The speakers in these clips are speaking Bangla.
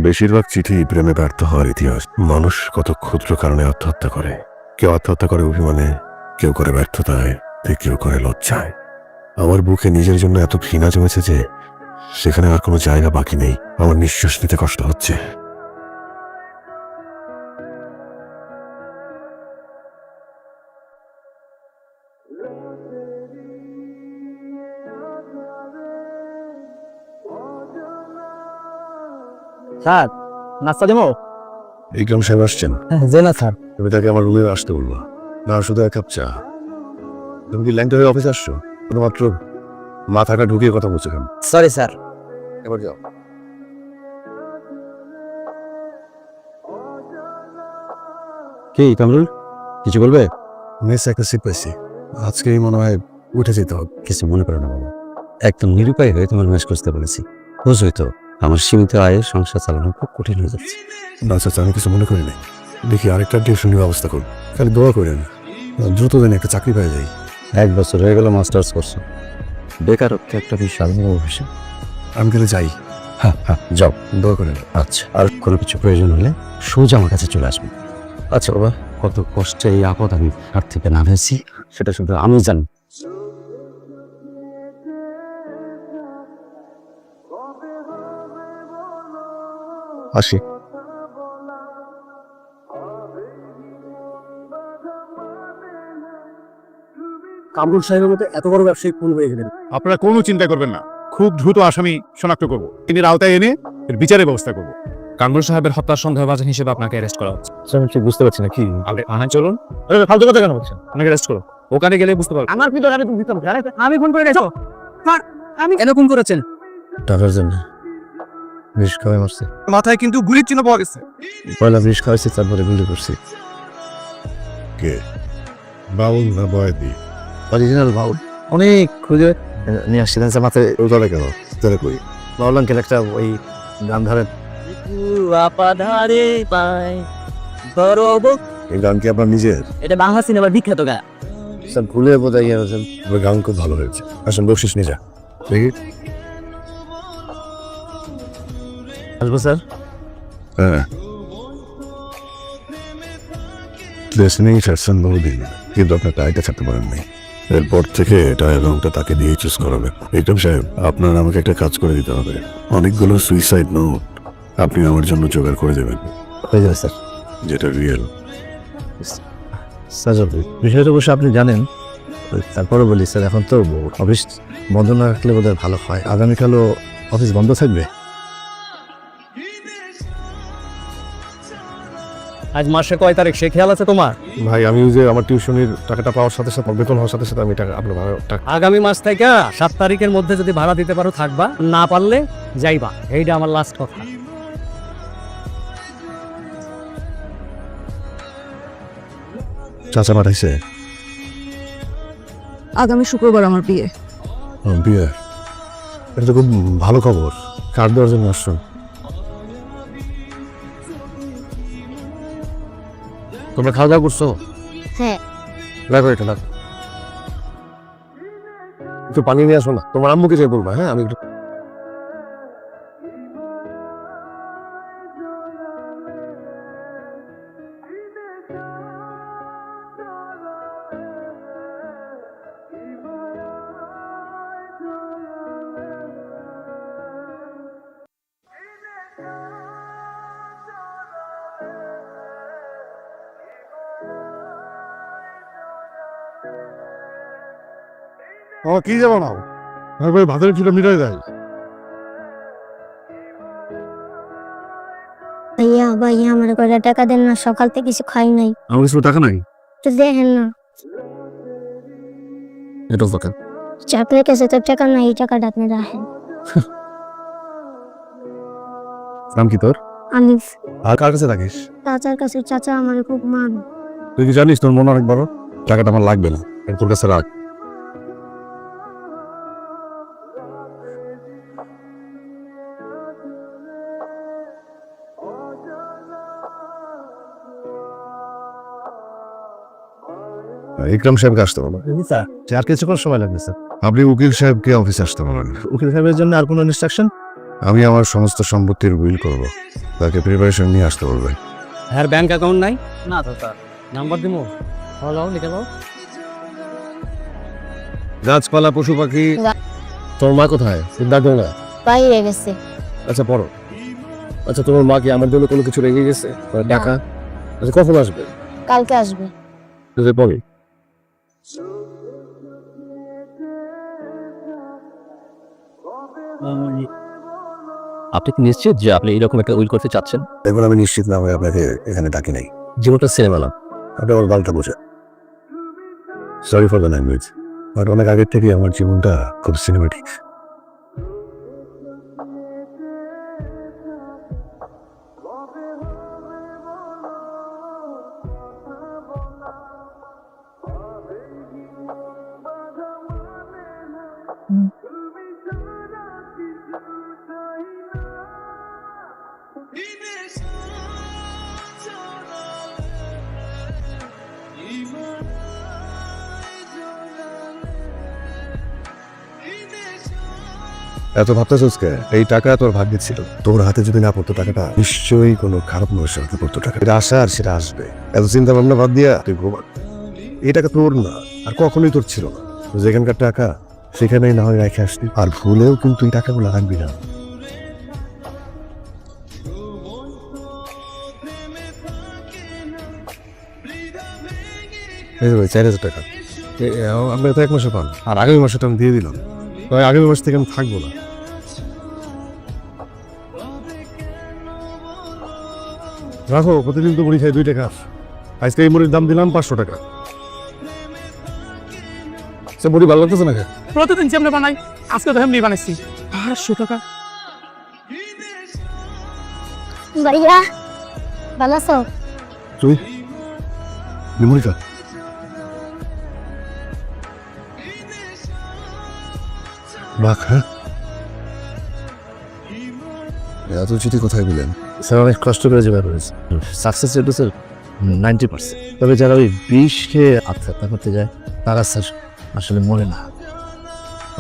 বেশিরভাগ চিঠি প্রেমে ব্যর্থ হওয়ার ইতিহাস। মানুষ কত ক্ষুদ্র কারণে আত্মহত্যা করে। কেউ আত্মহত্যা করে অভিমানে, কেউ করে ব্যর্থতায়, কেউ করে লজ্জায়। আমার বুকে নিজের জন্য এত ঘৃণা জমেছে যে সেখানে আর কোনো জায়গা বাকি নেই। আমার নিঃশ্বাস নিতে কষ্ট হচ্ছে। স্যার, নাস্তা দেবো? ইকরাম সাহেব আসছেন? যে না স্যার। তুমি তাকে আমার রুমে আসতে বলবো না, শুধু এক কাপ চা। তুমি কি ল্যাংটা হয়ে অফিসে আসছো? শুধুমাত্র মাথাটা ঢুকিয়ে কথা বলছো কেন? Sorry sir. এবার যাও। কি কামরুল, কিছু বলবে? মেস একটা সিট পাইছি, আজকেই মনে হয় উঠে যেতে হবে। কিছু মনে করো না বাবা, একদম নিরুপায় হয়ে তোমার ম্যাচ করতে বলেছি। বুঝই তো আমার সীমিত আয়ে সংসার চালানো খুব কঠিন হয়ে যাচ্ছে। না চাচা, আমি কিছু মনে করি নাই। দেখি আরেকটা টিউশনের ব্যবস্থা করুন, খালি দোয়া করেন দ্রুত জানি একটা চাকরি পেয়ে যাই। 1 বছর হয়ে গেল মাস্টার্স করছো, বেকারত্ব একটা বিশাল বড় বিষয়। আমি গেলে যাই। হ্যাঁ হ্যাঁ, যাও। দোয়া করেন। আচ্ছা, আর কোনো কিছু প্রয়োজন হলে সোজা আমার কাছে চলে আসবে। আচ্ছা বাবা, কত কষ্টে এই আপদ আমি হাত থেকে নামেছি সেটা শুধু আমি জানি। আসি। কামরুল সাহেবের মতো এত বড় ব্যবসায়ী কোন হয়ে গেলেন? আপনারা কোনো চিন্তা করবেন না, খুব দ্রুত আসামি শনাক্ত করব, তিনি আওতায় এনে এর বিচারের ব্যবস্থা করব। কামরুল সাহেবের হত্যার সন্দেহভাজন হিসেবে আপনাকে অ্যারেস্ট করা হচ্ছে। আমি ঠিক বুঝতে পারছি না কি। হ্যাঁ চলুন, ফালতু কথা কেন বলছেন? আপনাকে অ্যারেস্ট করো, ওখানে গেলে বুঝতে পারবেন। আমার ভিতরে আমি দিতাম, আমি ফোন করে গেছো। আমি কেন ফোন করেছেন? টাকার জন্য বিষ খাওয়াই মারছে। মাথায় কিন্তু গুলির চিহ্ন পাওয়া গেছে। পয়লা বিষ খাওয়াইছি, তারপরে গুলি করছি। কে বাউল না বয়দি? অরিজিনাল বাউল। অনেক খুঁজে নিয়ে আসছিলেন স্যার, মাথায় ওটারে কেন তাহলে কই? বাউল আঙ্কেল একটা ওই গান ধরেন। এই গান কি আপনার নিজের? এটা বাংলা সিনেমার বিখ্যাত গান। স্যার ভুলে বোঝাই গেছেন। তবে গান খুব ভালো হয়েছে। আসেন বকশিস নিয়ে যা। দেখি। আসবো স্যার। হ্যাঁ, দেশ নিয়ে ছাড়ছেন বহুদিন, কিন্তু আপনার টাইটা ছাড়তে পারেন নাই। এরপর থেকে টাইয়ের রংটা তাকে দিয়ে চুজ করাবে। ইকরাম সাহেব, আপনার আমাকে একটা কাজ করে দিতে হবে। অনেকগুলো সুইসাইড নোট আপনি আমার জন্য জোগাড় করে দেবেন, হয়ে যাবে স্যার। যেটা রিয়েল। স্যার বিষয়টা অবশ্য আপনি জানেন, তারপরে বলি স্যার, এখন তো অফিস বন্ধ না রাখলে বোধহয় ভালো হয়। আগামীকালও অফিস বন্ধ থাকবে। আজ মাসে কয় তারিখ সে খেয়াল আছে তোমার? ভাই, আমি ওই যে আমার টিউশনের টাকাটা পাওয়ার সাথে সাথে, বেতন হওয়ার সাথে সাথে আমি টাকা আপনার টাকা। আগামী মাস থেকে 7 তারিখের মধ্যে যদি ভাড়া দিতে পারো থাকবা, না পারলে যাইবা। এইটা আমার লাস্ট কথা। চাচা পাঠাইছে? আগামী শুক্রবার আমার বিয়ে। বিয়ে? এটা তো খুব ভালো খবর। কার্ড দেওয়ার জন্য আসছেন? তোমরা খাওয়া দাওয়া করছো? হ্যাঁ। লাগো এটা লাগো। একটু পানি নিয়ে আসো না, তোমার আম্মুকে যে বলবা। হ্যাঁ, আমি একটু। কি যাবো না, ভাই ভাতের ছিল মিটাই দেয়। ভাইয়া ভাইয়া আমার কয়টা টাকা দেন না, সকাল থেকে কিছু খাই নাই। আমার কাছে টাকা নাই। তো দেখেন না, এটা টাকা। আপনার কাছে তো টাকা নাই, এই টাকাটা আপনি রাখেন। নাম কি তোর? আমি আর কার কাছে থাকিস? চাচার কাছে। চাচা আমার খুব মান। তুই কি জানিস তোর মন অনেক বড়? টাকাটা আমার লাগবে না, তোর কাছে রাখ। ইকরাম সাহেবকে আসতে বলো। স্যার আর কিছুক্ষণ সময় লাগবে স্যার। আপনি উকিল সাহেবকে অফিসে আসতে বলেন। উকিল সাহেবের জন্য আর কোনো ইনস্ট্রাকশন? আমি আমার সমস্ত সম্পত্তির উইল করব, তাকে প্রিপারেশন নিয়ে আসতে বলবেন। হ্যাঁ ব্যাংক অ্যাকাউন্ট নাই? না তো স্যার। নাম্বার দিমু? হলো লিখে দাও। গাছপালা পশু পাখি। তোর মা কোথায়? সিদ্ধার্থ না। বাইরে গেছে। আচ্ছা পড়ো। আচ্ছা তোমার মা কি আমার জন্য কোনো কিছু রেখে গেছে? টাকা? আচ্ছা কখন আসবে? কালকে আসবে। পরে আপনি কি নিশ্চিত যে আপনি এরকম একটা উইল করতে চাচ্ছেন? এবার আমি নিশ্চিত না হয়ে আপনাকে এখানে ডাকি নাই। জীবনটা সিনেমা না। আপনি আমার বালটা বোঝেন। Sorry for the language, but অনেক আগের থেকে আমার জীবনটা খুব সিনেমেটিক। এত ভাবতেছিস কে? এই টাকা তোর ভাগ্যে ছিল। তোর হাতে যদি না পড়তো টাকাটা, নিশ্চয়ই কোনো খারাপ মানুষের হাতে পড়তো টাকা। এটা আসা আর সেটা আসবে, এত চিন্তা ভাবনা বাদ দিয়া তুই ঘুমা। এই টাকা তোর না, আর কখনোই তোর ছিল না। যেখানকার টাকা সেখানেই না হয় রেখে আসবি, আর ভুলেও কিন্তু এই টাকাগুলো রাখবি না। এই যে ভাই 4000 টাকা আপনি তো 1 মাসে পান, আর আগামী মাসে তো আমি দিয়ে দিলাম। তাই আগামী মাস থেকে আমি থাকবো না। রাখো, প্রতিদিন তো মুড়ি খাই 2 টাকা। আজকে এই মুড়ির দাম দিলাম 500 টাকা। সে মুড়ি ভালো লাগতেছে না? প্রতিদিন যেমনি বানাই, আজকে তো এমনি বানাইছি। 500 টাকা। ভাইয়া ভালো আছো? তুই মুড়িটা মাখ। হ্যাঁ, এত চিঠি কোথায় পেলেন? স্যার অনেক কষ্ট করে জোগাড় করেছে। Success rate sir 90%। তবে যারা ওই বিষ খেয়ে আত্মহত্যা করতে যায় তারা স্যার আসলে মরে না।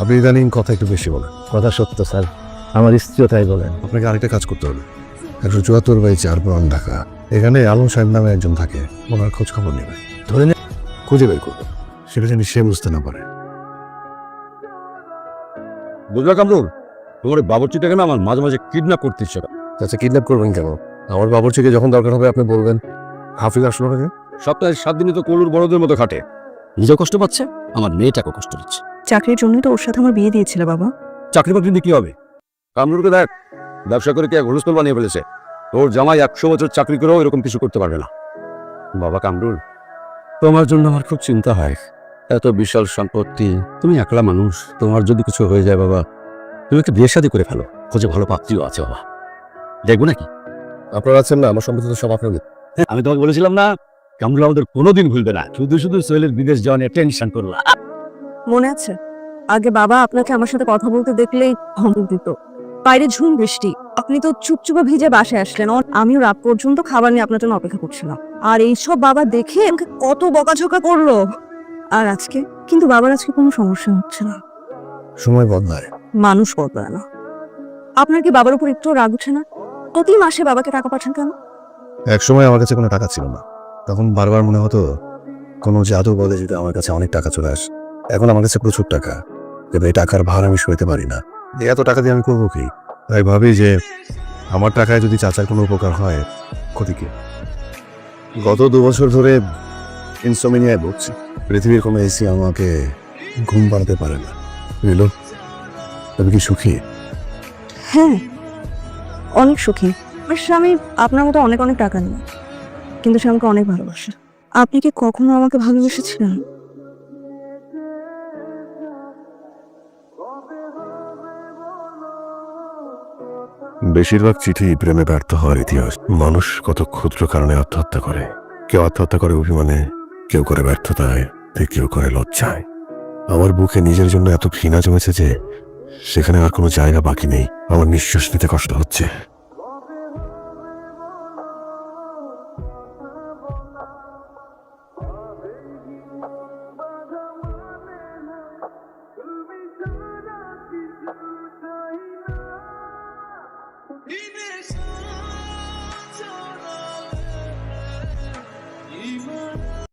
আপনি ইদানিং কথা একটু বেশি বলেন। কথা সত্য স্যার, আমার স্ত্রীও তাই বলেন। আপনাকে আরেকটা কাজ করতে হবে। 174/4 পুরান ঢাকা, এখানে আলম সাহেব নামে একজন থাকে, ওনার খোঁজ খবর নেবেন। ধরে নে খুঁজে বের করবেন, সেটা জানি সে বুঝতে না পারে। বুঝলা কামরুল, তোমার বাবুর্চিটাকে না আমার মাঝে মাঝে কিডন্যাপ করতে ইচ্ছে করে। আচ্ছা কিডন্যাপ করবেন কেন? আমার বাবুর্চিকে যখন দরকার হবে আপনি বলবেন। হাফিজ আসলো না? সপ্তাহে 7 দিনই তো কলুর বড়দের মতো খাটে। নিজেও কষ্ট পাচ্ছে, আমার মেয়েটাকেও কষ্ট দিচ্ছে। চাকরির জন্যই তো ওর সাথে আমার বিয়ে দিয়েছিল বাবা। চাকরি বাকরি দিয়ে কি হবে? কামরুলকে দেখ, ব্যবসা করে কি এক হুলস্থল বানিয়ে ফেলেছে। তোর জামাই 100 বছর চাকরি করেও এরকম কিছু করতে পারবে না। বাবা কামরুল, তোমার জন্য আমার খুব চিন্তা হয়। এত বিশাল সম্পত্তি, তুমি একলা মানুষ, তোমার যদি কিছু হয়ে যায় বাবা, তুমি একটা বিয়ে শাদী করে ফেলো। খোঁজে ভালো পাত্রীও আছে বাবা, দেখবো নাকি? আপনারা আছেন না, আমার সম্পত্তি তো সব আপনাদের। আমি তোমাকে বলেছিলাম না, কামরুল আমাদের কোনোদিন ভুলবে না। শুধু শুধু সোহেলের বিদেশ যাওয়া নিয়ে টেনশন করলা। মনে আছে আগে বাবা আপনাকে আমার সাথে কথা বলতে দেখলেই ধমক দিত। বাইরে ঝুম বৃষ্টি, আপনি তো চুপচুপে ভিজে বাসায় আসলেন। আমিও রাত পর্যন্ত খাবার নিয়ে আপনার জন্য অপেক্ষা করছিলাম। আর এইসব বাবা দেখে আমাকে কত বকাঝকা করলো। আর আজকে কিন্তু বাবার আজকে কোনো সমস্যা হচ্ছে না। সময় বদলায়, মানুষ বদলায় না। আপনার কি বাবার উপর একটু রাগ উঠে না? প্রতি মাসে বাবাকে টাকা পাঠান কেন? এক সময় আমার কাছে কোনো টাকা ছিল না, তখন বারবার মনে হতো কোনো জাদু বলে যদি আমার কাছে অনেক টাকা চলে আসে। এখন আমার কাছে প্রচুর টাকা, কিন্তু এই টাকার ভার আমি সইতে পারি না। এত টাকা দিয়ে আমি করবো কি? তাই ভাবি যে আমার টাকায় যদি চাচার কোনো উপকার হয়, ক্ষতি কি? গত 2 বছর ধরে ইনসোমিনিয়ায় ভুগছি। পৃথিবীর কোনো এসি আমাকে ঘুম পাড়াতে পারে না। বুঝলো, তবে কি সুখী? হ্যাঁ, অনেক সুখী। আর স্বামী আপনার মতো অনেক অনেক টাকা নেই, কিন্তু সে আমাকে অনেক ভালোবাসে। আপনি কি কখনো আমাকে ভালোবেসেছিলেন? বেশিরভাগ চিঠি প্রেমে ব্যর্থ হওয়ার ইতিহাস। মানুষ কত ক্ষুদ্র কারণে আত্মহত্যা করে। কেউ আত্মহত্যা করে অভিমানে, কেউ করে ব্যর্থতায়, কেউ করে লজ্জায়। আমার বুকে নিজের জন্য এত ঘৃণা জমেছে যে সেখানে আর কোনো জায়গা বাকি নেই। আমার নিঃশ্বাস নিতে কষ্ট হচ্ছে।